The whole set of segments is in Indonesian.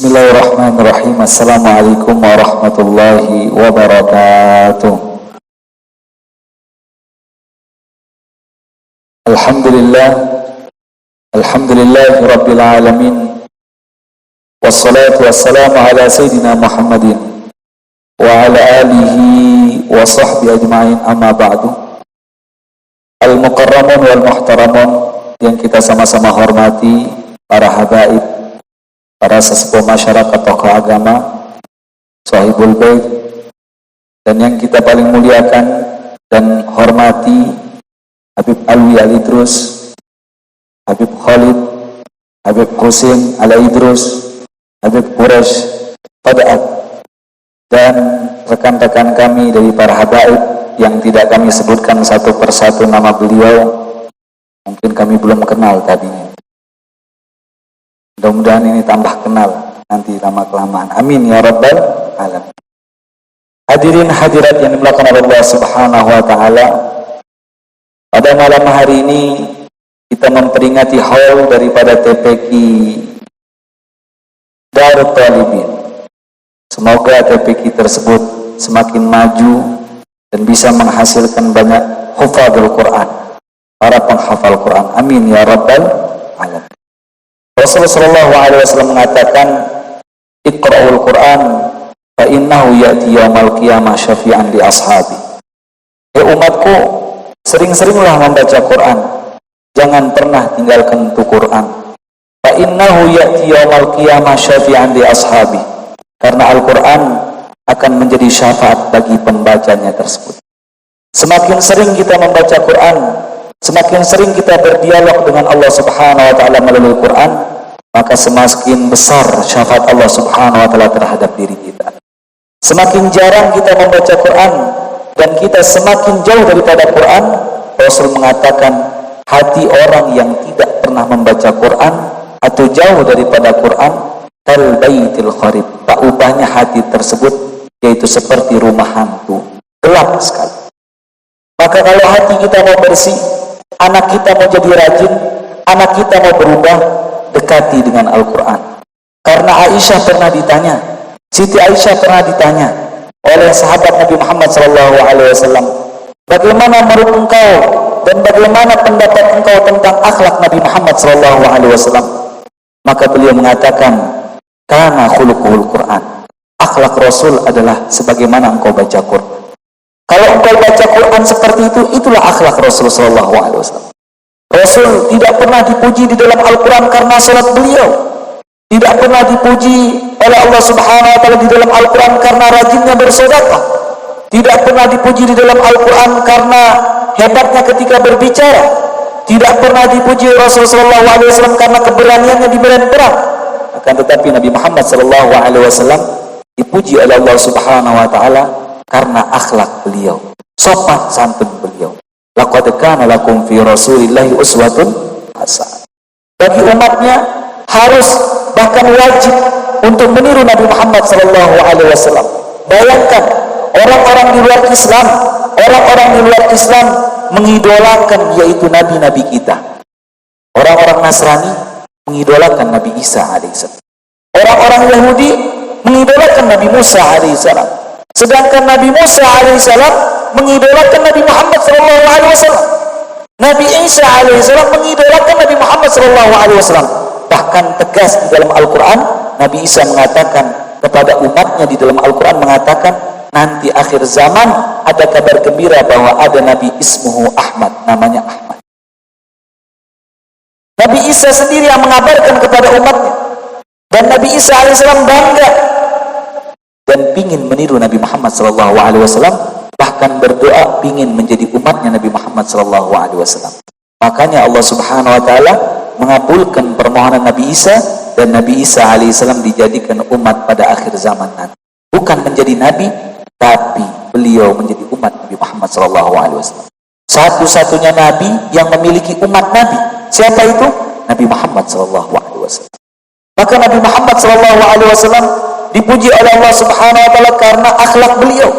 Bismillahirrahmanirrahim. Assalamualaikum warahmatullahi wabarakatuh. Alhamdulillahi rabbil alamin. Wassalatu wassalamu ala sayyidina Muhammadin wa ala alihi wa sahbihi ajma'in, amma ba'du. Al-mukarramun wal muhtaramun yang kita sama-sama hormati, para habaib, para sesepuh masyarakat, tokoh agama, sahibul bait, dan yang kita paling muliakan dan hormati, Habib Alwi Al-Idrus, Habib Khalid, Habib Husin Al-Idrus, Habib Quraisy Pada'at, dan rekan-rekan kami dari para habaib yang tidak kami sebutkan satu persatu nama beliau, mungkin kami belum kenal tadinya. Mudah-mudahan ini tambah kenal nanti lama-kelamaan. Amin ya rabbal alamin. Hadirin hadirat yang dimuliakan oleh Allah Subhanahu wa taala. Pada malam hari ini kita memperingati haul daripada TPQ Darut Talibin. Semoga TPQ tersebut semakin maju dan bisa menghasilkan banyak hufadzul Quran, para penghafal Quran. Amin ya rabbal alamin. Rasulullah sallallahu alaihi wasallam mengatakan, "Iqra'ul Qur'an fa innahu ya'ti yaumal qiyamah syafi'an li ashabi." Ya umatku, sering-seringlah membaca Quran. Jangan pernah tinggalkan itu Quran. Fa innahu ya'ti yaumal qiyamah syafi'an li ashabi. Karena Al-Qur'an akan menjadi syafaat bagi pembacanya tersebut. Semakin sering kita membaca Quran, semakin sering kita berdialog dengan Allah Subhanahu wa taala melalui Quran, maka semakin besar syafaat Allah Subhanahu wa taala terhadap diri kita. Semakin jarang kita membaca Quran dan kita semakin jauh daripada Quran, Rasul mengatakan hati orang yang tidak pernah membaca Quran atau jauh daripada Quran kal baitil kharib, tak ubahnya hati tersebut yaitu seperti rumah hantu, gelap sekali. Maka kalau hati kita mau bersih, anak kita mau jadi rajin, anak kita mau berubah, dekati dengan Al-Quran. Karena Aisyah pernah ditanya, Siti Aisyah pernah ditanya oleh sahabat Nabi Muhammad SAW, bagaimana menurut engkau dan bagaimana pendapat engkau tentang akhlak Nabi Muhammad SAW? Maka beliau mengatakan, kana khuluquhul Quran. Akhlak Rasul adalah sebagaimana engkau baca Quran. Kalau engkau baca Quran seperti itu, itulah akhlak Rasul SAW. Rasul tidak pernah dipuji di dalam Al-Quran karena salat beliau. Tidak pernah dipuji oleh Allah Subhanahu wa taala di dalam Al-Quran karena rajinnya bersedekah. Tidak pernah dipuji di dalam Al-Quran karena hebatnya ketika berbicara. Tidak pernah dipuji Rasulullah SAW karena keberaniannya di medan perang. Akan tetapi Nabi Muhammad SAW dipuji oleh Allah Subhanahu wa taala karena akhlak beliau, sopan santun beliau. Laqad kana lakum fi Rasulillahi uswatun hasanah. Bagi umatnya harus bahkan wajib untuk meniru Nabi Muhammad SAW. Bayangkan orang-orang di luar Islam, orang-orang di luar Islam mengidolakan yaitu nabi-nabi kita. Orang-orang Nasrani mengidolakan Nabi Isa alaihissalam. Orang-orang Yahudi mengidolakan Nabi Musa alaihissalam. Sedangkan Nabi Musa alaihissalam mengidolakan Nabi Muhammad SAW. Nabi Isa alaihissalam mengidolakan Nabi Muhammad SAW. Bahkan tegas di dalam Al-Quran, Nabi Isa mengatakan kepada umatnya di dalam Al-Quran mengatakan, nanti akhir zaman ada kabar gembira bahwa ada Nabi ismuhu Ahmad, namanya Ahmad. Nabi Isa sendiri yang mengabarkan kepada umatnya. Dan Nabi Isa alaihissalam bangga dan ingin meniru Nabi Muhammad SAW, bahkan berdoa ingin menjadi umatnya Nabi Muhammad SAW. Makanya Allah Subhanahu wa taala mengabulkan permohonan Nabi Isa, dan Nabi Isa alaihissalam dijadikan umat pada akhir zaman nanti. Bukan menjadi nabi, tapi beliau menjadi umat Nabi Muhammad SAW. Satu-satunya nabi yang memiliki umat nabi. Siapa itu? Nabi Muhammad SAW. Maka Nabi Muhammad SAW dipuji oleh Allah Subhanahu wa taala karena akhlak beliau,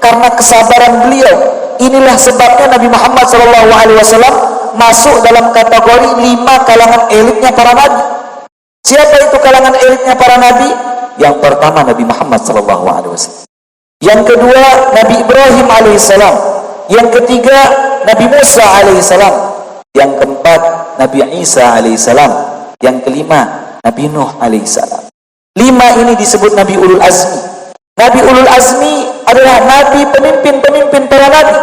karena kesabaran beliau. Inilah sebabnya Nabi Muhammad SAW masuk dalam kategori 5 kalangan elitnya para nabi. Siapa itu kalangan elitnya para nabi? Yang pertama Nabi Muhammad SAW. Yang kedua Nabi Ibrahim alaihissalam. Yang ketiga Nabi Musa alaihissalam. Yang keempat Nabi Isa alaihissalam. Yang kelima Nabi Nuh alaihissalam. 5 ini disebut Nabi Ulul Azmi. Nabi Ulul Azmi adalah nabi pemimpin-pemimpin para nabi.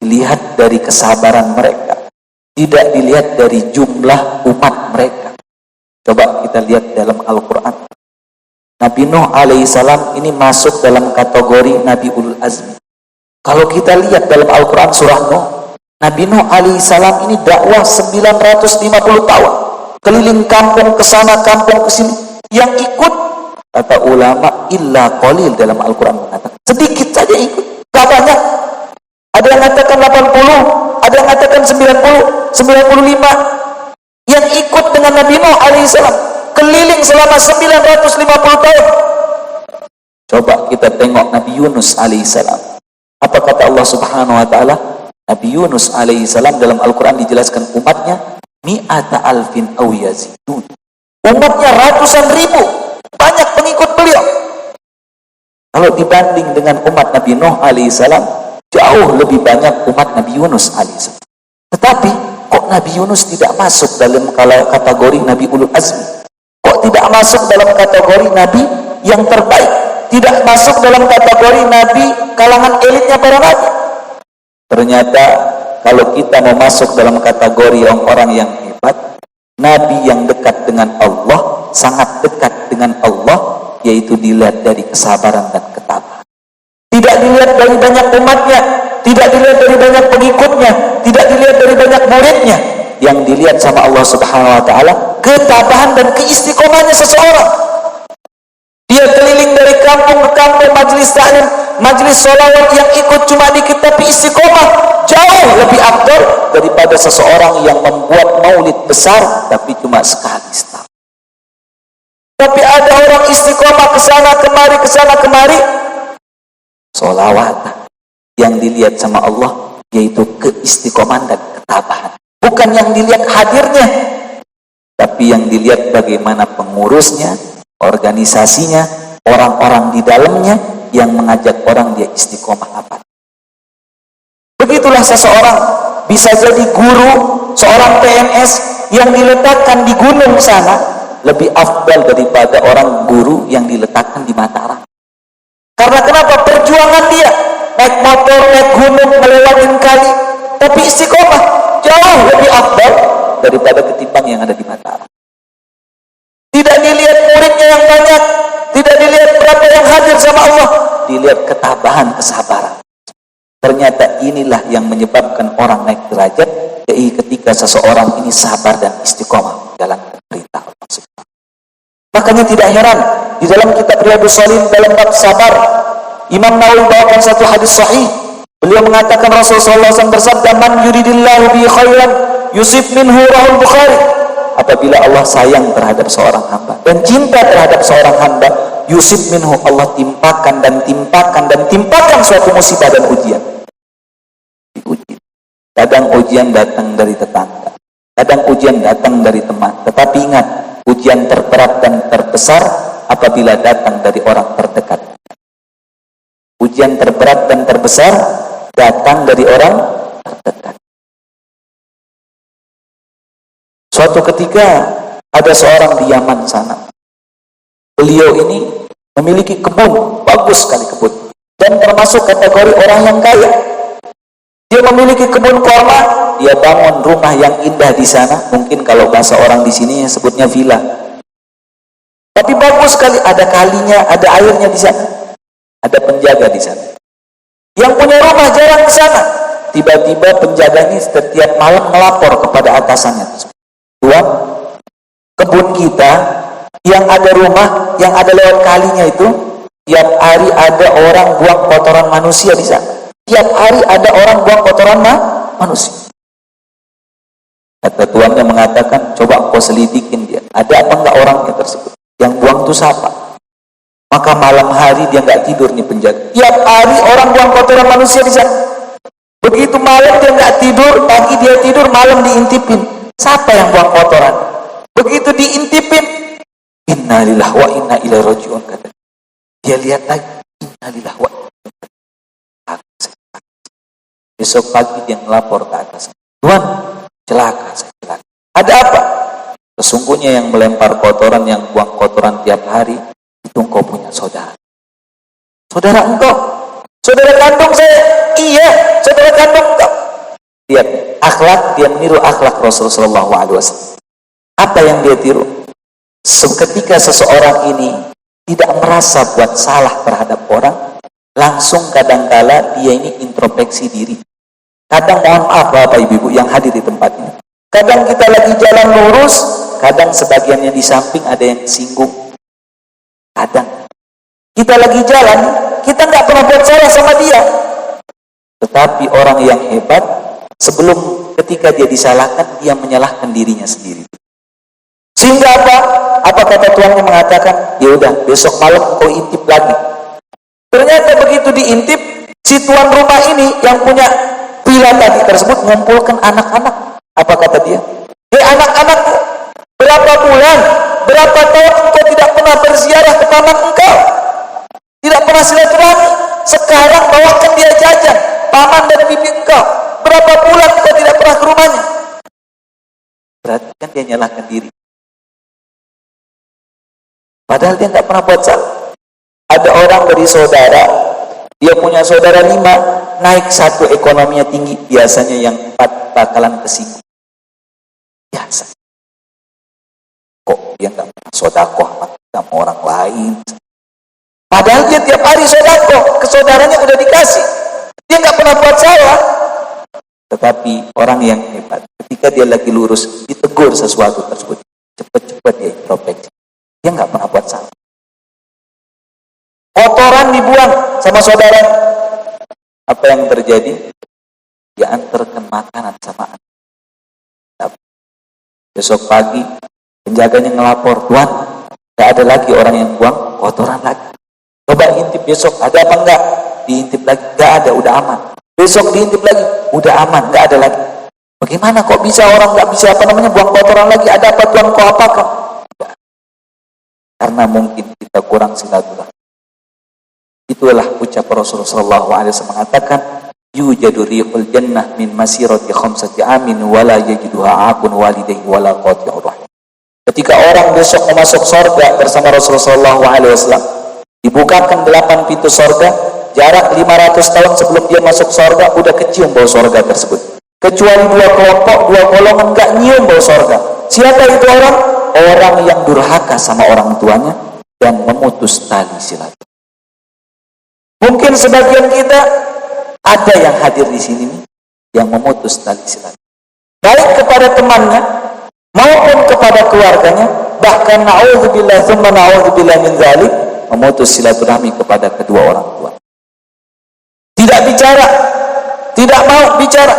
Dilihat dari kesabaran mereka, tidak dilihat dari jumlah umat mereka. Coba kita lihat dalam Al-Quran. Nabi Nuh alaihissalam ini masuk dalam kategori Nabi Ulul Azmi. Kalau kita lihat dalam Al-Quran surah Nuh, Nabi Nuh alaihissalam ini dakwah 950 tahun. Keliling kampung ke sana, kampung ke sini. Yang ikut, kata ulama, illa qalil dalam Al-Quran mengatakan. Sedikit saja ikut, gak banyak. Ada yang mengatakan 80, ada yang mengatakan 90, 95. Yang ikut dengan Nabi Nuh alaihissalam keliling selama 950 tahun. Coba kita tengok Nabi Yunus alaihissalam. Apa kata Allah Subhanahu wa taala? Nabi Yunus alaihissalam dalam Al-Quran dijelaskan umatnya mi'ata alfin aw yazidun. Umatnya ratusan ribu, banyak pengikut beliau. Kalau dibanding dengan umat Nabi Nuh alaihissalam, jauh lebih banyak umat Nabi Yunus alaihissalam. Tetapi kok Nabi Yunus tidak masuk dalam kategori Nabi Ulul Azmi? Kok tidak masuk dalam kategori Nabi yang terbaik? Tidak masuk dalam kategori Nabi kalangan elitnya para nabi? Ternyata kalau kita mau masuk dalam kategori orang yang hebat, Nabi yang dekat dengan Allah, sangat dekat dengan Allah, yaitu dilihat dari kesabaran dan ketabahan. Tidak dilihat dari banyak umatnya, tidak dilihat dari banyak pengikutnya, tidak dilihat dari banyak muridnya. Yang dilihat sama Allah Subhanahu wa taala ketabahan dan keistiqomahannya seseorang. Dia keliling dari kampung ke kampung, majlis taklim, majlis sholawat, yang ikut cuma dikit tapi istiqomah, jauh lebih afdal daripada seseorang yang membuat maulid besar tapi cuma sekali setahun. Tapi ada orang istiqomah kesana kemari, sholawat. Yang dilihat sama Allah yaitu keistiqomahan dan ketabahan. Bukan yang dilihat hadirnya, tapi yang dilihat bagaimana pengurusnya, organisasinya, orang-orang di dalamnya yang mengajak orang dia istiqomah apa. Begitulah seseorang bisa jadi guru, seorang PNS yang diletakkan di gunung sana lebih afdal daripada orang guru yang diletakkan di Mataram. Karena kenapa? Perjuangan dia naik motor, naik gunung, melewatin kali, tapi istiqomah jauh lebih afdal daripada ketimbang yang ada di Mataram. Tidak dilihat muridnya yang banyak, tidak dilihat berapa yang hadir sama Allah, dilihat ketabahan, kesabaran. Ternyata inilah yang menyebabkan orang naik derajat, yaitu ketika seseorang ini sabar dan istiqomah dalam perintah Allah Subhanahu. Makanya tidak heran di dalam kitab Riyadhus Shalihin dalam bab sabar, Imam Nawawi bawakan satu hadis sahih. Beliau mengatakan Rasulullah SAW bersabda, "Man yuridillahu bi khairan yusib minhu," rahul Bukhari. Apabila Allah sayang terhadap seorang hamba dan cinta terhadap seorang hamba, yusib minhu, Allah timpakan dan timpakan dan timpakan suatu musibah dan ujian. Diuji. Kadang ujian datang dari tetangga, kadang ujian datang dari teman. Tetapi ingat, ujian terberat dan terbesar apabila datang dari orang terdekat. Ujian terberat dan terbesar datang dari orang terdekat. Suatu ketika ada seorang di Yaman sana. Beliau ini memiliki kebun, bagus sekali kebun, dan termasuk kategori orang yang kaya. Dia memiliki kebun kurma, dia bangun rumah yang indah di sana. Mungkin kalau bahasa orang di sini sebutnya villa. Tapi bagus sekali, ada kalinya, ada airnya di sana, ada penjaga di sana. Yang punya rumah jarang ke sana. Tiba-tiba penjaga ini setiap malam melapor kepada atasannya. Tuan, kebun kita yang ada rumah, yang ada lewat kalinya itu, tiap hari ada orang buang kotoran manusia di sana. Tiap hari ada orang buang kotoran manusia. Kata tuannya mengatakan, coba kau selidikin dia, ada apa enggak orangnya tersebut? Yang buang itu siapa? Maka malam hari dia enggak tidur nih penjaga. Tiap hari orang buang kotoran manusia di sana. Begitu malam dia enggak tidur, pagi dia tidur, malam diintipin. Siapa yang buang kotoran? Begitu diintipin, innalillahi wa inna ilaihi raji'un, kata dia. Lihat lagi, innalillahi wa inna ilaihi raji'un. Besok pagi dia melapor ke atas, Tuhan, celaka, saya celaka. Ada apa? Sesungguhnya yang melempar kotoran, yang buang kotoran tiap hari, itu engkau punya saudara. Saudara engkau? Saudara kandung saya? Iya, saudara kandung engkau. Lihat, akhlak, dia meniru akhlak Rasulullah SAW. Apa yang dia tiru? Ketika seseorang ini tidak merasa buat salah terhadap orang, langsung kadangkala dia ini introspeksi diri. Kadang, mohon maaf Bapak Ibu yang hadir di tempat ini, kadang kita lagi jalan lurus, kadang sebagiannya di samping ada yang singgung. Kadang kita lagi jalan, kita nggak pernah buat salah sama dia. Tetapi orang yang hebat, sebelum ketika dia disalahkan, dia menyalahkan dirinya sendiri. Sehingga apa? Apa kata Tuhan yang mengatakan, ya udah besok malam kau intip lagi. Ternyata begitu diintip, si tuan rumah ini yang punya villa tadi tersebut mengumpulkan anak-anak. Apa kata dia? Hei anak-anakku, berapa bulan, berapa tahun engkau tidak pernah berziarah ke paman engkau, tidak pernah silaturahmi. Sekarang bawakan dia jajan, paman dan bibi engkau. Berapa bulan engkau tidak pernah ke rumahnya? Berarti kan dia nyalahkan diri. Padahal dia nggak pernah buat salah. Ada orang dari saudara, dia punya saudara 5, naik 1 ekonominya tinggi, biasanya yang 4 bakalan kesinggung. Biasa. Kok dia nggak pernah sodakoh sama orang lain? Padahal dia tiap hari sodakoh, ke saudaranya udah dikasih. Dia nggak pernah buat salah. Tetapi orang yang hebat, ketika dia lagi lurus, ditegur sesuatu tersebut, cepat-cepat dia introspeksi. Dia nggak pernah buat salah. Kotoran dibuang sama saudara. Apa yang terjadi? Dia antarkan makanan sama anak. Besok pagi penjaganya ngelapor, Tuan, nggak ada lagi orang yang buang kotoran lagi. Coba intip besok, ada apa enggak? Diintip lagi, nggak ada, udah aman. Besok diintip lagi, udah aman, nggak ada lagi. Bagaimana kok bisa orang nggak bisa buang kotoran lagi? Ada apa Tuan, kok apakan? Karena mungkin kita kurang silaturahmi. Itulah ucap Rasulullah SAW mengatakan, yujadu rihul jannah min masirati khamsati amin wala yajiduha akun walidayhi wala qati'ur rahim. Ketika orang besok memasuk surga bersama Rasulullah SAW, dibukakan 8 pintu surga, jarak 500 tahun sebelum dia masuk surga, udah kecium bau surga tersebut. Kecuali 2 kelompok, 2 golongan enggak nyium bau surga. Siapa itu orang? Orang yang durhaka sama orang tuanya dan memutus tali silaturahmi. Mungkin sebagian kita ada yang hadir di sini yang memutus tali silaturahmi, baik kepada temannya maupun kepada keluarganya, bahkan na'udzubillah tsumma na'udzubillah min dzalik, memutus silaturahmi kepada kedua orang tua. Tidak bicara, tidak mau bicara.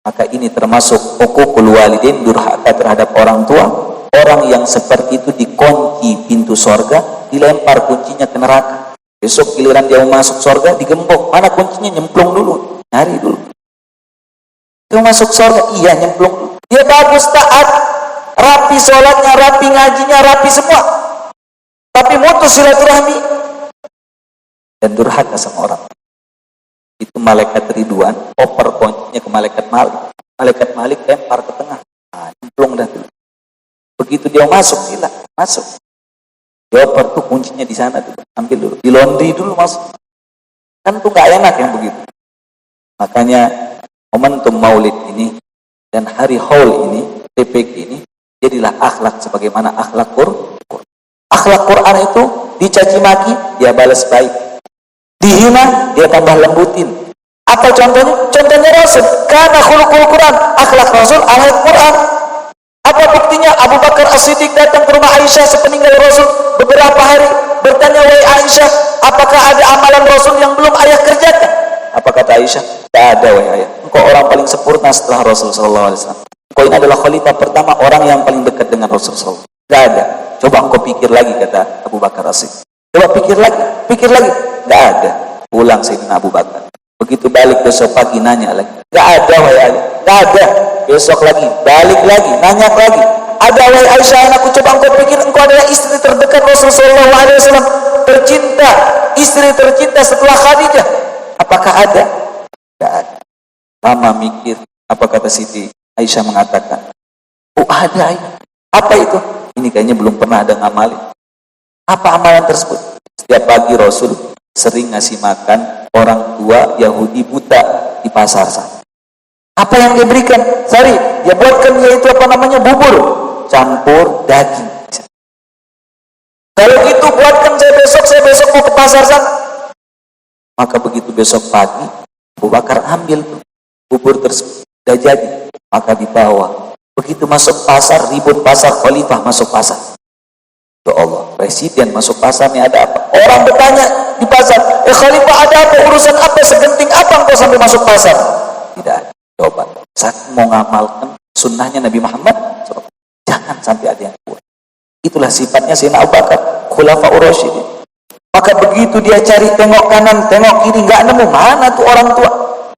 Maka ini termasuk uququl walidain, durhaka terhadap orang tua. Orang yang seperti itu dikunci pintu sorga, dilempar kuncinya ke neraka. Besok giliran dia mau masuk sorga, digembok. Mana kuncinya? Nyemplung dulu, nyari dulu. Dia masuk sorga, iya nyemplung dulu. Dia bagus, taat, rapi sholatnya, rapi ngajinya, rapi semua. Tapi mutus silaturahmi dan durhaka sama orang. Itu malaikat Ridwan, oper kuncinya ke malaikat Malik. Malaikat Malik lempar ke tengah. Nah, nyemplung dah dulu. Begitu dia masuk, hilang, masuk. Dia oper tuh kuncinya di sana tuh, ambil dulu, di laundry dulu masuk. Kan tuh nggak enak yang begitu. Makanya momentum Maulid ini dan hari haul ini, PPK ini, jadilah akhlak sebagaimana akhlak Quran. Akhlak Quran itu dicaci maki, dia balas baik. Dihina, dia tambah lembutin. Apa contohnya? Contohnya Rasul. Karena khuluqul Quran, akhlak Rasul, akhlak Quran. Apa buktinya? Abu Bakar As-Siddiq datang ke rumah Aisyah sepeninggal Rasul beberapa hari, bertanya, wahai Aisyah, apakah ada amalan Rasul yang belum ayah kerjakan? Apa kata Aisyah? Tidak ada, wahai ayah. Engkau orang paling sempurna setelah Rasul SAW. Engkau ini adalah khalifah pertama, orang yang paling dekat dengan Rasul SAW. Tidak ada. Coba engkau pikir lagi, kata Abu Bakar As-Siddiq. Coba pikir lagi. Tidak ada. Pulang Sayyidina Abu Bakar. Begitu balik besok pagi nanya lagi. Tidak ada, wahai ayah. Tidak ada. Besok lagi, balik lagi, nanya lagi. Ada, wahai Aisyah anakku, coba engkau pikir engkau adalah istri terdekat Rasulullah SAW, tercinta, istri tercinta setelah Khadijah. Apakah ada? Tidak ada. Mama mikir, apa kata Siti Aisyah mengatakan, oh ada ya. Apa itu? Ini kayaknya belum pernah ada ngamalin. Apa amalan tersebut? Setiap pagi Rasul sering ngasih makan orang tua Yahudi buta di pasar sana. Apa yang dia berikan? Sari, dia buatkan dia itu apa namanya, bubur campur daging. Kalau gitu buatkan saya besok mau ke pasar sana. Maka begitu besok pagi Abu Bakar ambil tuh bubur tersebut, sudah jadi, maka dibawa. Begitu masuk pasar, ribut pasar, khalifah masuk pasar. Ya Allah, presiden masuk pasar nih, ada apa? Orang bertanya di pasar, khalifah ada apa? Urusan apa? Segenting apa engkau sampai masuk pasar? Tidak ada. Coba, saat mau ngamalkan sunnahnya Nabi Muhammad, jangan sampai ada yang buat. Itulah sifatnya Sayyidina Abu Bakar, Khulafaur Rasyidin. Maka begitu dia cari, tengok kanan, tengok kiri, nggak nemu, mana tuh orang tua.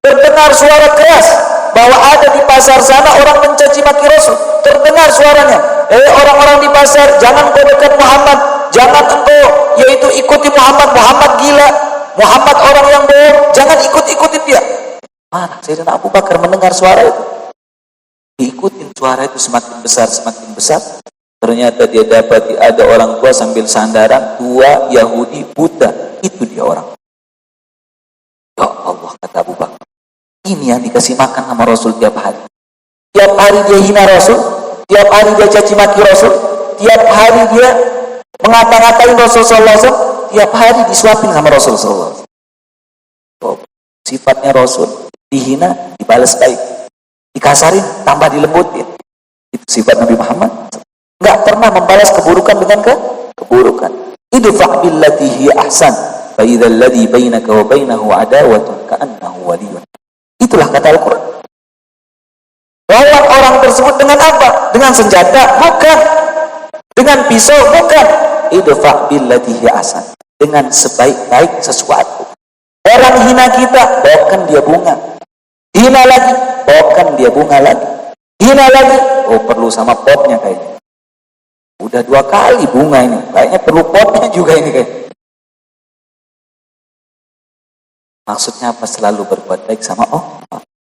Terdengar suara keras bahwa ada di pasar sana orang mencaci maki Rasul. Terdengar suaranya, orang-orang di pasar, jangan kau dekat Muhammad, jangan engkau yaitu ikuti Muhammad, Muhammad gila, Muhammad orang yang bohong, jangan ikut-ikutin dia. Mana Sayyidina Abu Bakar mendengar suara itu, diikutin suara itu semakin besar. Ternyata dia dapati ada orang tua sambil sandaran, tua Yahudi buta. Itu dia orang. Ya Allah, kata Abu Bakar, ini yang dikasih makan sama Rasul tiap hari. Tiap hari dia hina Rasul, tiap hari dia caci maki Rasul, tiap hari dia mengata-ngatain Rasul sallallahu alaihi wasallam, tiap hari disuapin sama Rasul sallallahu alaihi wasallam. Sifatnya Rasul, dihina dibalas baik, dikasarin tambah dilembutin. Itu sifat Nabi Muhammad. Enggak pernah membalas keburukan dengan keburukan. Idfa' billati hiya ahsan fa idzal ladzi bainaka wa bainahu adawatun ka'annahu waliyyun. Itulah kata Al-Quran. Lawan orang tersebut dengan apa? Dengan senjata? Bukan. Dengan pisau? Bukan. Idfa' billati hiya ahsan. Dengan sebaik-baik sesuatu. Orang hina kita, bawakan dia bunga. Hina lagi, bawakan dia bunga lagi. Hina lagi, oh perlu sama potnya kayaknya. Udah 2 kali bunga ini, kayaknya perlu potnya juga ini kayaknya. Maksudnya apa? Selalu berbuat baik sama Allah.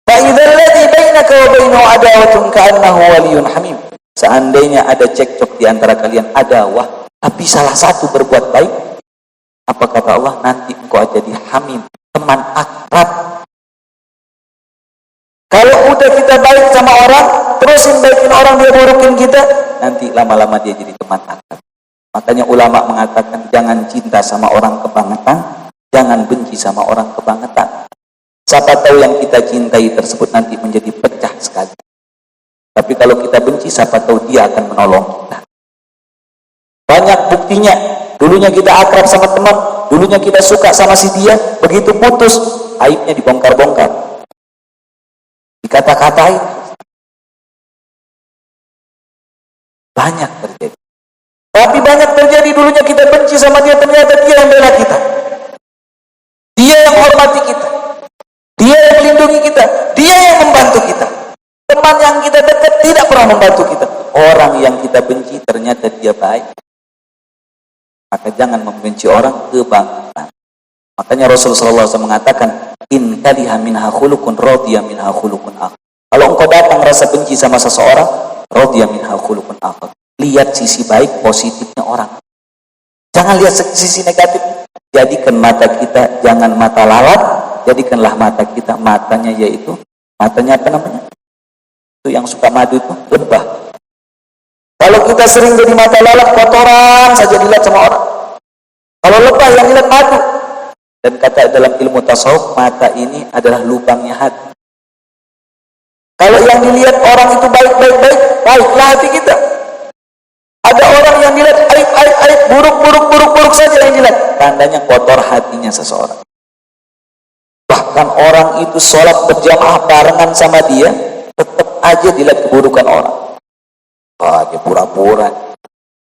Fa'idzal ladzi bainaka wa bainahu adawatun ka'annahu waliyyun hamim. Seandainya ada cekcok di antara kalian, adawah, tapi salah satu berbuat baik, apa kata Allah? Nanti engkau jadi hamim, teman akrab. Kalau udah kita baik sama orang, terusin baikin orang, dia burukin kita, nanti lama-lama dia jadi teman akrab. Makanya ulama mengatakan jangan cinta sama orang kebangetan, jangan benci sama orang kebangetan. Siapa tahu yang kita cintai tersebut nanti menjadi pecah sekali. Tapi kalau kita benci, siapa tahu dia akan menolong kita. Banyak buktinya. Dulunya kita akrab sama teman, dulunya kita suka sama si dia, begitu putus, aibnya dibongkar-bongkar, dikata-katain. Banyak terjadi. Tapi banyak terjadi dulunya kita benci sama dia, ternyata dia yang bela kita. Dia yang hormati kita. Dia yang melindungi kita. Dia yang membantu kita. Teman yang kita dekat tidak pernah membantu kita. Orang yang kita benci ternyata dia baik. Maka jangan membenci orang kebangetan. Makanya Rasulullah SAW mengatakan, in kaliha minha khuluqun radiya minha khuluqun akhar. Kalau engkau datang rasa benci sama seseorang, radiya minha khuluqun akhar. Lihat sisi baik, positifnya orang. Jangan lihat sisi negatif. Jadikan mata kita jangan mata lalat, jadikanlah mata kita matanya yaitu matanya apa namanya? Itu yang suka madu itu lebah. Kalau kita sering jadi mata lalat, kotoran saja dilihat sama orang. Kalau lebah yang dilihat madu. Dan kata dalam ilmu tasawuf, mata ini adalah lubangnya hati. Kalau yang dilihat orang itu baiklah hati kita. Ada orang yang dilihat aib, buruk saja yang dilihat. Tandanya kotor hatinya seseorang. Bahkan orang itu sholat berjamaah barengan sama dia, tetap aja dilihat keburukan orang. Dia pura-pura,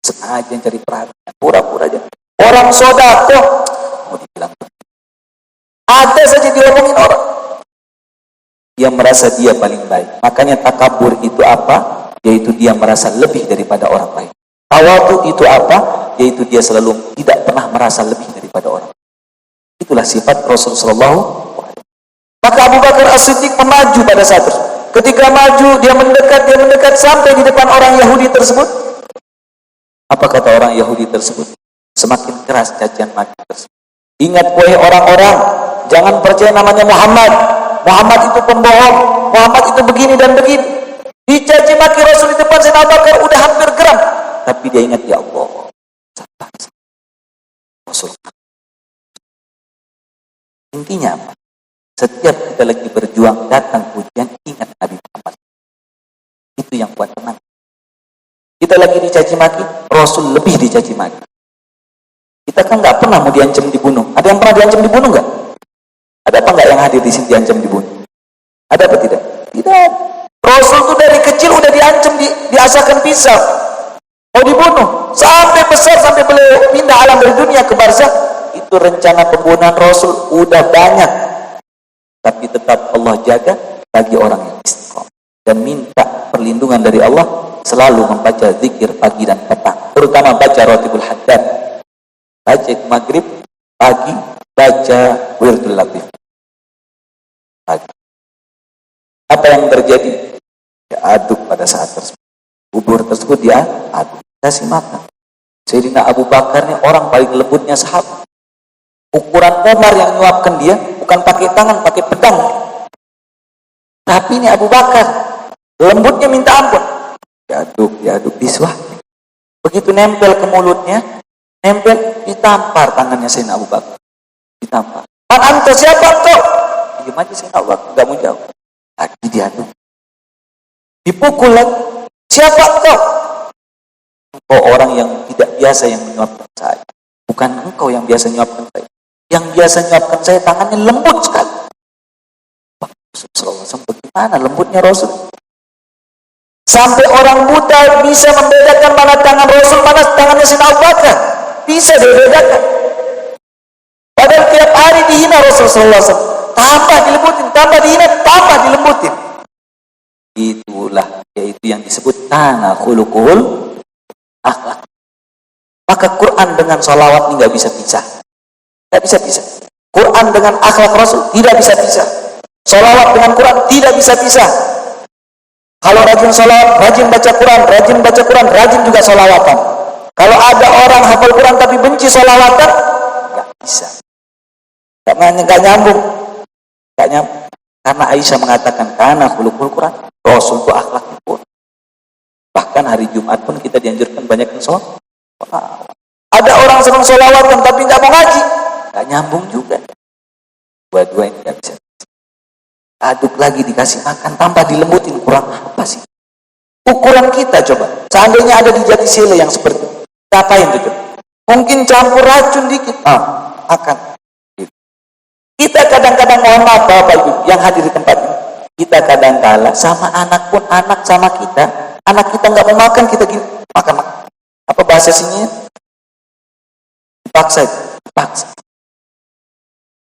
sengaja cari perhatian, pura-pura aja. Orang sodako, mau dibilang ada saja diomongin orang. Dia merasa dia paling baik. Makanya takabur itu apa? Yaitu dia merasa lebih daripada orang lain. Tawadhu itu apa? Yaitu dia selalu tidak pernah merasa lebih daripada orang. Itulah sifat Rasulullah SAW. Maka Abu Bakar As-Siddiq memaju pada saat tersebut. Ketika maju, dia mendekat sampai di depan orang Yahudi tersebut. Apa kata orang Yahudi tersebut? Semakin keras cacian maki tersebut. Ingat wahai orang-orang, jangan percaya namanya Muhammad. Muhammad itu pembohong. Muhammad itu begini dan begini. Dicaci maki Rasul di depan Sayyidina Abu Bakar udah hampir geram. Tapi dia ingat, ya Allah, Rasul. Intinya apa? Setiap kita lagi berjuang, datang ujian, ingat Nabi Muhammad. Itu yang buat tenang. Kita lagi dicaci maki, Rasul lebih dicaci maki. Kita kan nggak pernah mau diancam dibunuh. Ada yang pernah diancam dibunuh nggak? Ada apa nggak yang hadir di sini diancam dibunuh? Ada apa tidak? Tidak. Rasul tuh dari kecil udah diancam, diasakan pisau, mau dibunuh, sampai besar, sampai beliau pindah alam dari dunia ke barzakh. Itu rencana pembunuhan Rasul udah banyak. Tapi tetap Allah jaga bagi orang yang istiqomah dan minta perlindungan dari Allah, selalu membaca zikir pagi dan petang, terutama baca Ratibul Haddad, baca maghrib pagi, baca Wirdul Latif pagi. Apa yang terjadi? Dia aduk pada saat tersebut. Bubur tersebut dia aduk, kasih makan. Sayyidina Abu Bakar ini orang paling lembutnya sahabat. Ukuran Umar yang nyuapkan dia bukan pakai tangan, pakai pedang. Tapi ini Abu Bakar lembutnya minta ampun. Diaduk, disuah. Begitu nempel ke mulutnya, nempel, ditampar tangannya Sayyidina Abu Bakar. Ditampar. Anta siapa kau? Diam aja Sayyidina Abu Bakar, enggak mau jawab. Lagi diaduk. Dipukul lagi. Siapa kau? Engkau orang yang tidak biasa yang menyuapkan saya. Bukan engkau yang biasa menyuapkan saya. Yang biasa menyuapkan saya tangannya lembut sekali. Rasulullah SAW bagaimana lembutnya Rasul? Sampai orang buta bisa membedakan mana tangan Rasul, mana tangannya Sayyidina Abu Bakar. Bisa dibedakan. Padahal tiap hari dihina Rasulullah SAW. Tambah dilembutin, tambah dihina, tambah dilembutin. Itulah, yaitu yang disebut kana khuluqul akhlak. Maka Quran dengan sholawat ini nggak bisa pisah. Nggak bisa pisah. Quran dengan akhlak Rasul tidak bisa pisah. Sholawat dengan Quran tidak bisa pisah. Kalau rajin sholawat, rajin baca Quran, rajin juga sholawatan. Kalau ada orang hafal Quran tapi benci sholawatan, nggak bisa. Nggak nyambung. Karena Aisyah mengatakan karena khuluqul Quran, Rasul itu akhlaknya pun. Bahkan hari Jumat pun kita dianjurkan banyakin sholawat. Ada orang senang sholawatan tapi nggak mau ngaji, nggak nyambung juga. Dua-dua ini nggak bisa. Aduk lagi dikasih makan, tambah dilembutin, kurang apa sih? Ukuran kita coba. Seandainya ada di Jatisele yang seperti itu, ngapain itu? Mungkin campur racun dikit, akan. Kita kadang-kadang mohon maaf Bapak Ibu yang hadir di tempat ini. Kita kadang-kala sama anak pun, anak sama kita, anak kita nggak mau makan, kita gini, makan. Apa bahasa sininya? Dipaksa.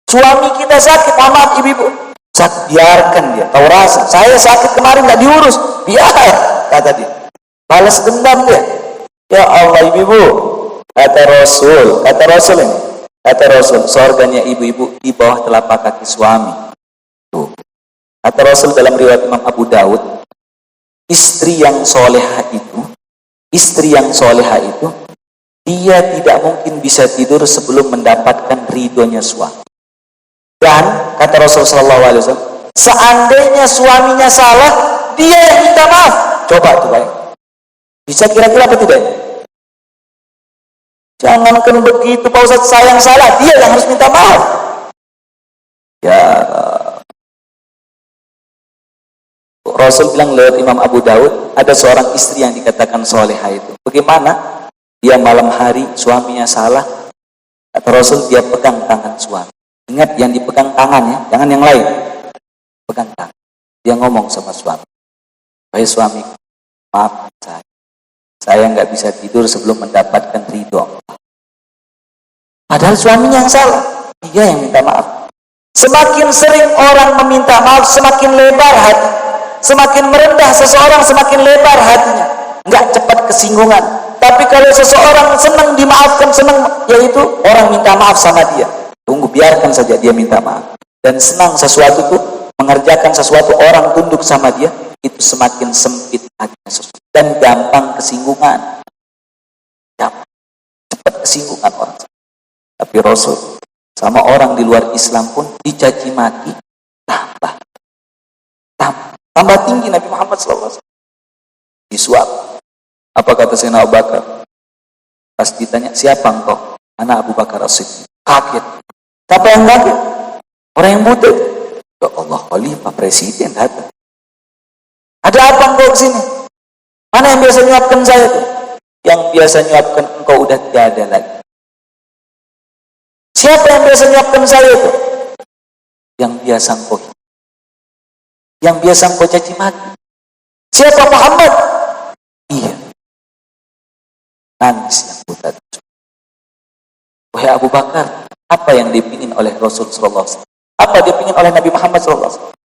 Suami kita sakit, mohon maaf ibu-ibu, sakit, biarkan dia, tahu rasa. Saya sakit kemarin nggak diurus, biar, kata dia. Balas dendam dia. Ya Allah ibu-ibu, kata Rasul ini. Kata Rasul, surganya ibu-ibu di bawah telapak kaki suami. Tuh. Kata Rasul dalam riwayat Imam Abu Daud, istri yang solehah itu, dia tidak mungkin bisa tidur sebelum mendapatkan ridhonya suami. Dan kata Rasul Sallallahu Alaihi Wasallam, seandainya suaminya salah, dia yang minta maaf. Coba. Bisa kira-kira apa tidak? Jangankan begitu Pak Ustaz, saya yang salah, dia yang harus minta maaf. Ya, Rasul bilang lewat Imam Abu Daud, ada seorang istri yang dikatakan solehah itu. Bagaimana? Dia malam hari suaminya salah, kata Rasul dia pegang tangan suami. Ingat yang dipegang tangannya, jangan yang lain. Pegang tangan. Dia ngomong sama suami, wahai suami, maaf saya nggak bisa tidur sebelum mendapatkan ridho. Padahal suaminya yang salah, dia yang minta maaf. Semakin sering orang meminta maaf, semakin lebar hati. Semakin merendah seseorang, semakin lebar hatinya, nggak cepat kesinggungan. Tapi kalau seseorang senang dimaafkan, senang, yaitu orang minta maaf sama dia, tunggu, biarkan saja dia minta maaf. Dan senang sesuatu itu, mengerjakan sesuatu, orang tunduk sama dia, itu semakin sempit hatinya dan gampang kesinggungan. Cepat kesinggungan orang. Tapi Rasul sama orang di luar Islam pun dicaci maki, tambah tinggi Nabi Muhammad SAW. Disuap. Apa kata Sayyidina Abu Bakar? Pas ditanya, siapa engkau? Anak Abu Bakar As-Siddiq. Kaget. Siapa yang kaget? Orang yang buta. Ya Allah, khalifah presiden datang. Ada apa engkau ke sini? Mana yang biasa nyuapkan saya tuh? Yang biasa nyuapkan engkau udah tiada lagi. Siapa yang biasa nyuapkan saya itu? Yang biasa engkau, yang biasa engkau caci maki. Siapa? Muhammad? Iya. Nangis yang buta. Wahai Abu Bakar, apa yang dipingin oleh Rasul sallallahu alaihi wasallam? Apa dipingin oleh Nabi Muhammad sallallahu alaihi wasallam?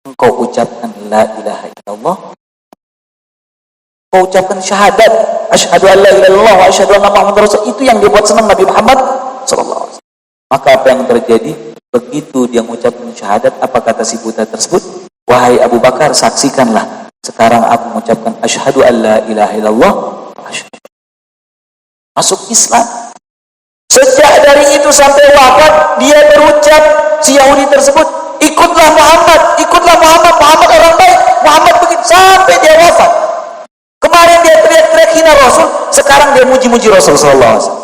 Engkau ucapkan la ilaha illallah. Engkau ucapkan syahadat, asyhadu an la ilaha illallah wa asyhadu anna Muhammadar Rasul. Itu yang dibuat senang Nabi Muhammad sallallahu alaihi wasallam. Maka apa yang terjadi? Begitu dia mengucapkan syahadat, apa kata si buta tersebut? Wahai Abu Bakar, saksikanlah. Sekarang aku mengucapkan asyhadu an la ilaha illallah. Masuk Islam. Sejak dari itu sampai wafat, dia berucap, si Yahudi tersebut, ikutlah Muhammad, Muhammad orang baik, Muhammad begitu, sampai dia wafat. Kemarin dia teriak-teriak hina Rasul, sekarang dia muji-muji Rasul sallallahu alaihi wasallam.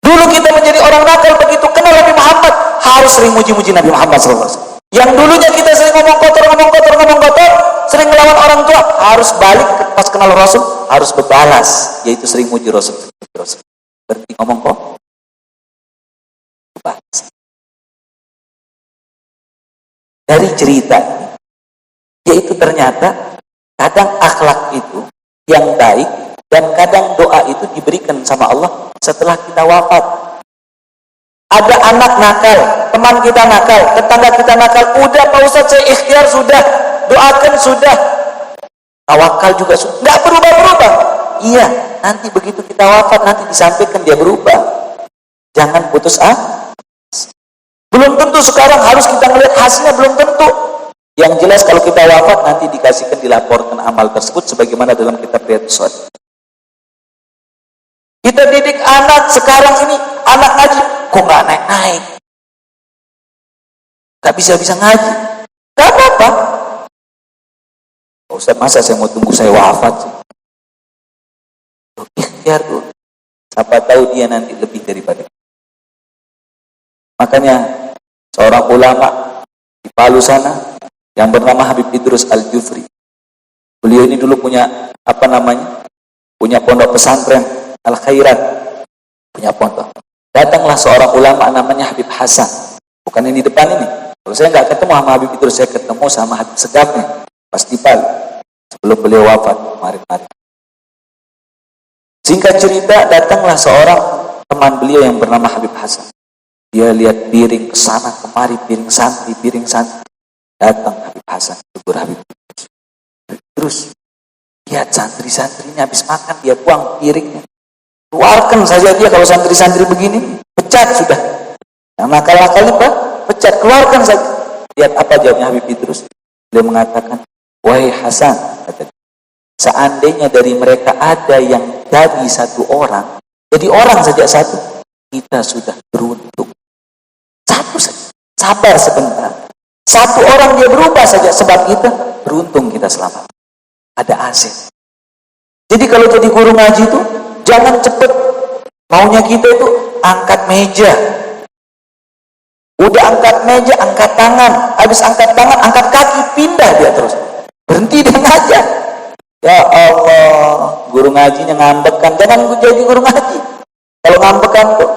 Dulu kita menjadi orang nakal, begitu kenal Nabi Muhammad, harus sering muji-muji Nabi Muhammad sallallahu alaihi wasallam. Yang dulunya kita sering ngomong kotor, sering melawan orang tua, harus balik pas kenal Rasul, harus berbalas, yaitu sering muji Rasul. Berarti ngomong kok berbalas. Dari cerita ini, yaitu ternyata kadang akhlak itu yang baik dan kadang doa itu diberikan sama Allah setelah kita wafat. Ada anak nakal, teman kita nakal, tetangga kita nakal, udah Pak Ustaz saya ikhtiar sudah, doakan sudah, tawakal juga sudah, nggak berubah-berubah. Iya, nanti begitu kita wafat nanti disampaikan dia berubah. Jangan putus asa. Belum tentu sekarang harus kita melihat hasilnya, belum tentu. Yang jelas kalau kita wafat nanti dikasihkan, dilaporkan amal tersebut sebagaimana dalam kitab Riyadhus Shalihin. Kita didik anak sekarang ini, anak ngaji, kok nggak naik-naik? Nggak bisa ngaji. Nggak apa-apa. Ustaz, masa saya mau tunggu saya wafat sih? Ikhtiar dulu. Siapa tahu dia nanti lebih daripada. Makanya seorang ulama di Palu sana yang bernama Habib Idrus Al-Jufri. Beliau ini dulu punya punya pondok pesantren Al-Khairat, punya pondok. Datanglah seorang ulama namanya Habib Hasan. Bukan yang di depan ini. Kalau saya nggak ketemu sama Habib Idrus, saya ketemu sama Habib Segafnya pas di Palu sebelum beliau wafat kemarin. Singkat cerita, datanglah seorang teman beliau yang bernama Habib Hasan. Dia lihat piring kesana kemari, piring santri. Datang Habib Hasan, tegur Habib terus lihat santri-santrinya habis makan, dia buang piringnya. Keluarkan saja dia, kalau santri-santri begini, pecat sudah. Yang nakal-nakal ini pecat, keluarkan saja. Lihat apa jawabnya Habib Idrus. Dia mengatakan, wahai Hasan, seandainya dari mereka ada yang jadi satu orang, jadi orang saja satu, kita sudah beruntung. Satu saja, sabar sebentar. Satu orang dia berubah saja, sebab kita beruntung, kita selamat. Ada aset. Jadi kalau jadi guru ngaji itu, jangan cepet. Maunya kita itu angkat meja. Udah angkat meja, angkat tangan. Habis angkat tangan, angkat kaki, pindah dia terus. Berhenti dia ngajar. Ya Allah, guru ngajinya ngambekan. Jangan jadi guru ngaji. Kalau ngambekan tuh.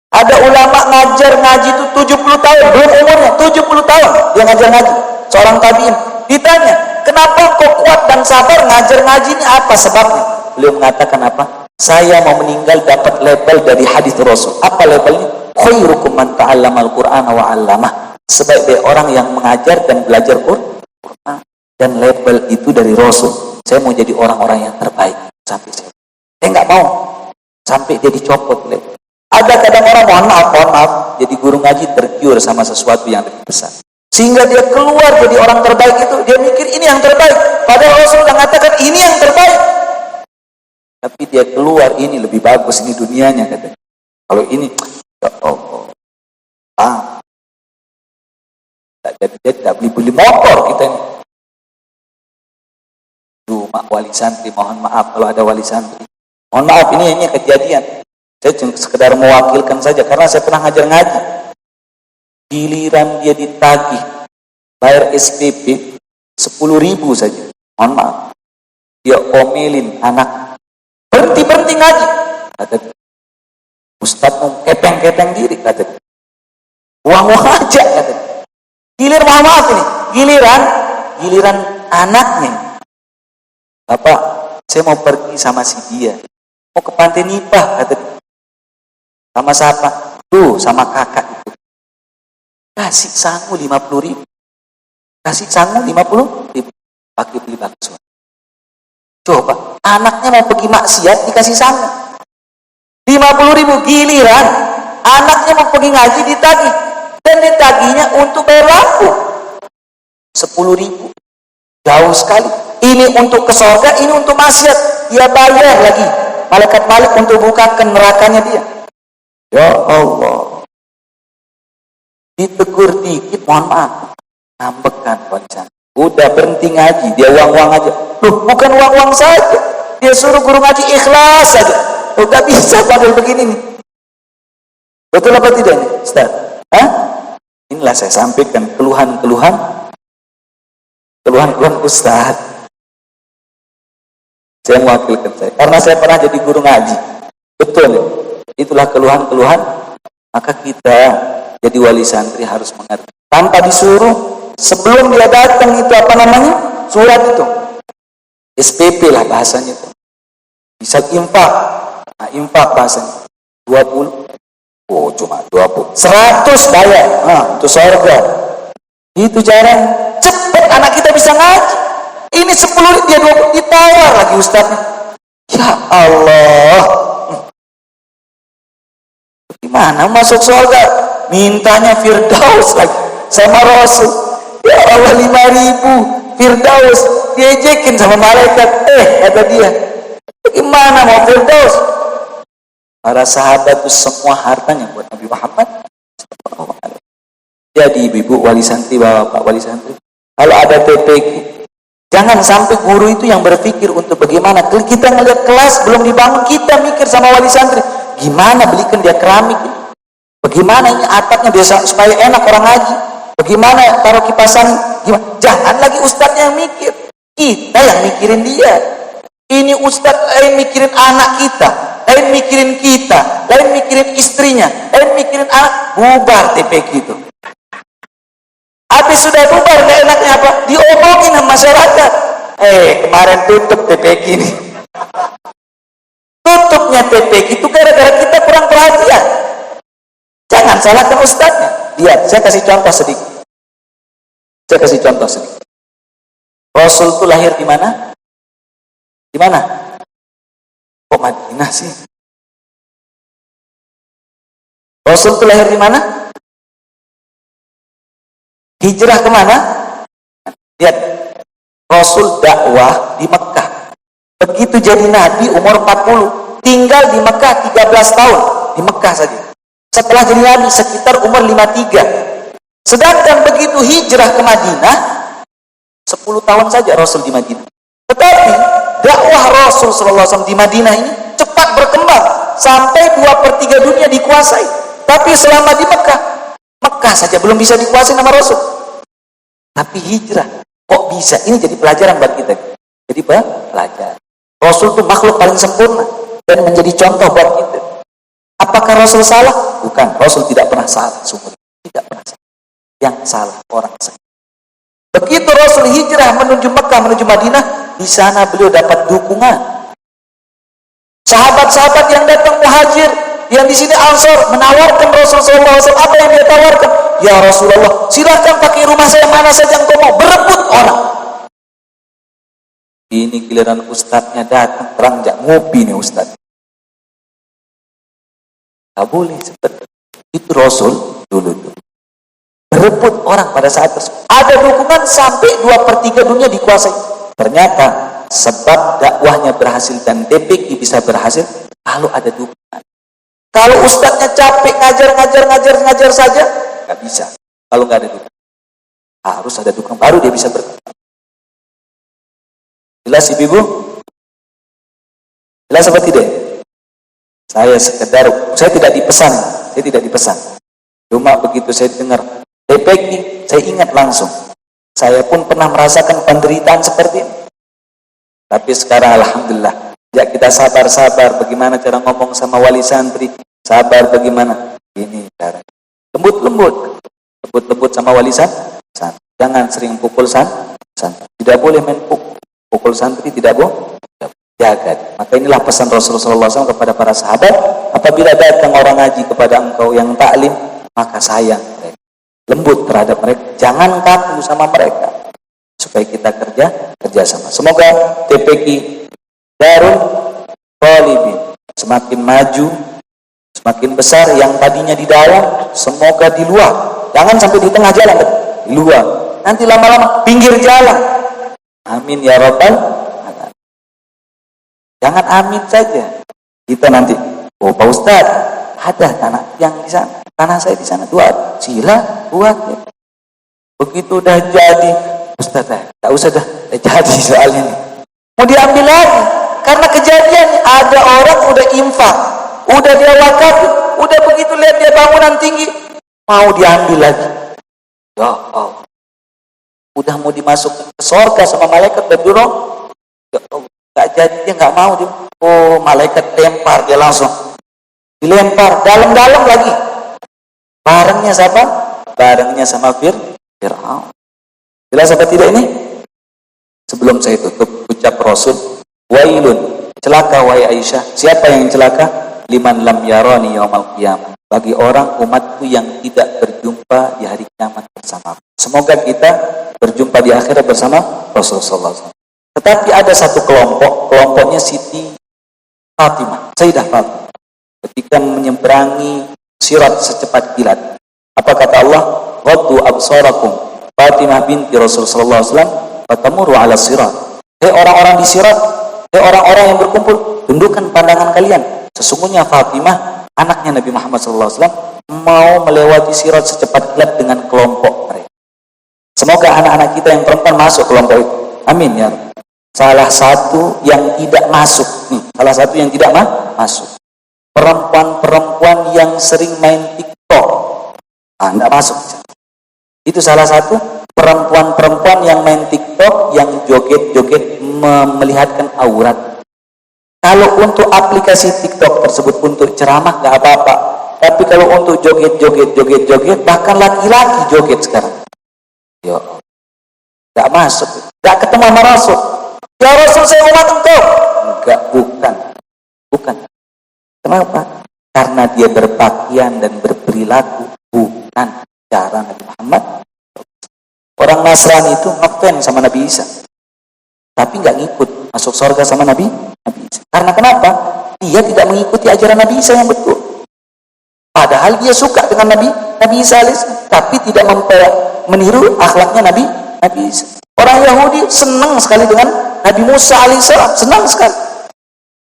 Ada ulama ngajar ngaji itu 70 tahun, belum umurnya, 70 tahun dia ngajar ngaji. Seorang tabi'in ditanya, kenapa kok kuat dan sabar ngajar ngaji ini, apa sebabnya? Beliau mengatakan apa? Saya mau meninggal dapat label dari hadis Rasul. Apa labelnya? Khairukum man ta'allama al-Qur'ana wa 'allamah. Sebaik-baik orang yang mengajar dan belajar Quran. dan label itu dari Rasul. Saya mau jadi orang-orang yang terbaik sampai saya nggak mau sampai jadi copot label. Ada kadang orang mohon maaf jadi guru ngaji tergiur sama sesuatu yang lebih besar, sehingga dia keluar jadi orang terbaik itu, dia mikir ini yang terbaik, padahal Rasul sudah mengatakan ini yang terbaik, tapi dia keluar ini lebih bagus, ini dunianya katanya. Kalau ini ya Allah, tidak beli motor kita ini. Mak wali santri, mohon maaf kalau ada wali santri, mohon maaf ini kejadian. Saya cuma sekedar mewakilkan saja karena saya pernah ngajar ngaji. Giliran dia ditagih bayar SPP 10.000 saja, mohon maaf, dia omelin anak, berhenti ngaji, kata Ustadz mau kepeng diri, kata uang aja, kata. Giliran mohon maaf ini, giliran anaknya, Bapak, saya mau pergi sama si dia, mau ke Pantai Nipah, kata dia. Sama siapa? Tuh, sama kakak itu. Kasih sangu 50.000. Kasih sangu 50.000. Pakai beli bakso. Coba, anaknya mau pergi maksiat dikasih sangu 50.000. Giliran anaknya mau pergi ngaji ditagih, dan ditagihnya untuk bayar lampu 10.000. Jauh sekali. Ini untuk ke surga, ini untuk maksiat. Dia bayar lagi malaikat Malik untuk bukakan nerakanya dia. Ya Allah, ditegur dikit, mohon maaf, ngambekkan warisan. Udah berhenti ngaji, dia uang aja. Loh, bukan uang saja, dia suruh guru ngaji ikhlas saja. Udah bisa padahal begini nih. Betul apa tidak nih, Ustaz? Inilah saya sampaikan keluhan Ustaz. Saya mewakilkan saya, karena saya pernah jadi guru ngaji. Betul ya? Itulah keluhan-keluhan, maka kita jadi wali santri harus mengerti. Tanpa disuruh, sebelum dia datang itu surat itu. SPP lah bahasanya itu. Bisa infak. Nah, infak bahasanya. 20. Oh, cuma 20. 100 bayar. Itu surga. Itu jarang. Cepat anak kita bisa ngaji. Ini 10 dia 20 ditawar lagi ustaznya. Ya Allah. Gimana masuk surga? Mintanya Firdaus lagi sama Rasul. Ya Allah, 5.000 Firdaus diejekin sama malaikat. Kata dia, gimana mau Firdaus? Para sahabat itu semua hartanya buat Nabi Muhammad. Jadi ibu wali santri, bapak wali santri, kalau ada TPQ, jangan sampai guru itu yang berpikir untuk bagaimana kita ngelihat kelas belum dibangun, kita mikir sama wali santri, gimana belikan dia keramik, bagaimana ini atapnya biasa supaya enak orang ngaji, bagaimana taruh kipasan, gimana? Jangan lagi ustadznya yang mikir, kita yang mikirin dia. Ini ustadz lain mikirin anak kita, lain mikirin kita, lain mikirin istrinya, lain mikirin anak. Bubar TPQ itu. Habis sudah bubar, gak enaknya apa? Diomongin sama masyarakat. Kemarin tutup TPQ ini. Tutupnya TPQ itu gara-gara kita kurang perhatian. Jangan salahkan ustadznya. Lihat, saya kasih contoh sedikit. Rasul itu lahir di mana? Di mana? Kok Madinah sih? Rasul itu lahir di mana? Hijrah kemana? Lihat, Rasul dakwah di Mekah. Begitu jadi Nabi umur 40, tinggal di Mekah 13 tahun. Di Mekah saja. Setelah jadi Nabi sekitar umur 53. Sedangkan begitu hijrah ke Madinah, 10 tahun saja Rasul di Madinah. Tetapi dakwah Rasul SAW di Madinah ini cepat berkembang sampai 2/3 dunia dikuasai. Tapi selama di Mekah saja belum bisa dikuasai nama Rasul. Tapi hijrah, kok bisa? Ini jadi pelajaran buat kita. Jadi pelajaran. Rasul itu makhluk paling sempurna dan menjadi contoh buat kita. Apakah Rasul salah? Bukan. Rasul tidak pernah salah. Sumber tidak pernah salah. Yang salah orang salah. Begitu Rasul hijrah menuju Mekah, menuju Madinah, di sana beliau dapat dukungan. Sahabat-sahabat yang datang muhajir, yang di sini Ansor, menawarkan Rasul SAW. Apa yang dia tawarkan? Ya Rasulullah, silakan pakai rumah saya mana saja engkau mau, berebut orang. Ini giliran ustadznya datang, teranjak ngopi nih ustadz. Gak boleh seperti itu. Rasul dulu tuh berebut orang pada saat tersebut. Ada dukungan sampai 2/3 dunia dikuasai. Ternyata sebab dakwahnya berhasil dan DPQ bisa berhasil kalau ada dukungan. Kalau ustadznya capek ngajar saja, nggak bisa. Kalau nggak ada dukungan, harus ada dukungan baru dia bisa berkembang. Jelas ibu? Jelas apa tidak? Saya tidak dipesan. Cuma begitu saya dengar DPQ, saya ingat langsung. Saya pun pernah merasakan penderitaan seperti ini. Tapi sekarang alhamdulillah, ya kita sabar-sabar bagaimana cara ngomong sama wali santri, sabar bagaimana ini cara lembut sama wali santri. Jangan sering pukul santri. Tidak boleh main pukul santri, tidak boleh. Jaga. Maka inilah pesan Rasulullah SAW kepada para sahabat, apabila datang orang ngaji kepada engkau yang taklim, maka sayang mereka, lembut terhadap mereka, jangan kaku sama mereka, supaya kita kerja sama. Semoga TPQ Darul Talibin semakin maju, semakin besar. Yang tadinya di dalam, semoga di luar. Jangan sampai di tengah jalan, di luar. Nanti lama-lama pinggir jalan. Amin ya rabbal. Jangan amin saja. Kita nanti, oh Pak Ustadz, ada tanah yang di sana, tanah saya di sana, sila buat. Ya. Begitu udah jadi, Ustadz, tak usah dah jadi soalnya nih. Mau diambil lagi, karena kejadian ada orang udah infak, udah dia wakaf, udah begitu lihat dia bangunan tinggi, mau diambil lagi. Ya Allah, udah mau dimasukkan ke surga sama malaikat dan durung. Ya Allah. Gak jadi, dia gak mau dia. Oh, malaikat lempar dia langsung. Dilempar dalam-dalam lagi. Barengnya siapa? Barengnya sama Fir'aun. Jelas apa tidak ini? Sebelum saya tutup, ucap Rasul, wailun, celaka wahai Aisyah. Siapa yang celaka? Liman lam yarani yaumal qiyamah. Bagi orang umatku yang tidak berjumpa di hari kiamat bersama. Semoga kita berjumpa di akhirat bersama Rasulullah SAW. Tetapi ada satu kelompoknya Siti Fatimah, Sayyidah Fatimah. Ketika menyeberangi Sirat secepat kilat, apa kata Allah? Ghaddu absarakum, Fatimah binti Rasulullah SAW, fatamuru ala sirat. Hei orang-orang di Sirat, hei orang-orang yang berkumpul, tundukkan pandangan kalian. Sesungguhnya Fatimah, anaknya Nabi Muhammad SAW, mau melewati Sirat secepat kilat dengan kelompok mereka. Semoga anak-anak kita yang perempuan masuk kelompok itu. Amin ya Rabb. Salah satu yang tidak masuk, masuk. Perempuan-perempuan yang sering main TikTok, tidak masuk. Itu salah satu perempuan-perempuan yang main TikTok, yang joget-joget melihatkan aurat. Kalau untuk aplikasi TikTok tersebut untuk ceramah nggak apa-apa, tapi kalau untuk joget, bahkan laki-laki joget sekarang, yo, nggak masuk, nggak ketemu sama Rasul. Ya Rasul, saya umat engkau. Enggak, bukan. Kenapa? Karena dia berpakaian dan berperilaku bukan cara Nabi Muhammad. Orang Nasrani itu ngefans sama Nabi Isa, tapi nggak ngikut masuk surga sama Nabi Isa. Karena kenapa? Dia tidak mengikuti ajaran Nabi Isa yang betul. Padahal dia suka dengan Nabi Isa tapi tidak meniru akhlaknya Nabi Isa. Orang Yahudi senang sekali dengan Nabi Musa alaihissalam, senang sekali.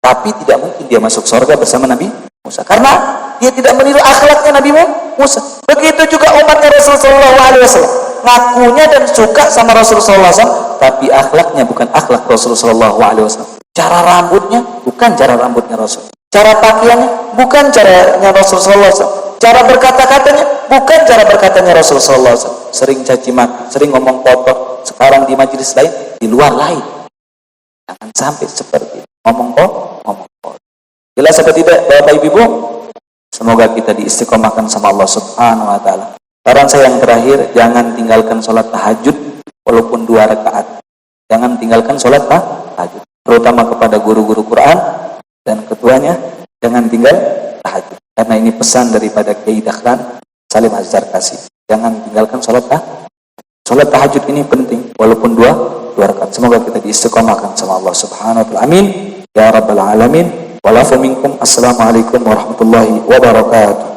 Tapi tidak mungkin dia masuk surga bersama Nabi Musa, karena dia tidak meniru akhlaknya Nabi Musa. Begitu juga umatnya Rasulullah SAW, ngakunya dan suka sama Rasulullah SAW, tapi akhlaknya bukan akhlak Rasulullah SAW. Cara rambutnya bukan cara rambutnya Rasul. Cara pakaiannya bukan caranya Rasulullah SAW. Cara berkata-katanya bukan cara berkatanya Rasulullah SAW. Sering caci maki, sering ngomong kotor. Sekarang di majelis lain, di luar lain. Jangan sampai seperti ngomong kotor. Jelas apa tidak, Bapak Ibu? Semoga kita diistiqomahkan sama Allah Subhanahu wa taala. Saran saya yang terakhir, jangan tinggalkan sholat tahajud walaupun 2 rakaat. Jangan tinggalkan sholat tahajud, terutama kepada guru-guru Quran dan ketuanya, jangan tinggal tahajud. Karena ini pesan daripada Kiai Dahlan Salim Azhar Kasih. Jangan tinggalkan sholat tahajud ini penting, walaupun 2 2 rakaat. Semoga kita diistiqomahkan sama Allah Subhanahu wa taala. Amin ya rabbal alamin. Walafu minkum. Assalamualaikum warahmatullahi wabarakatuh.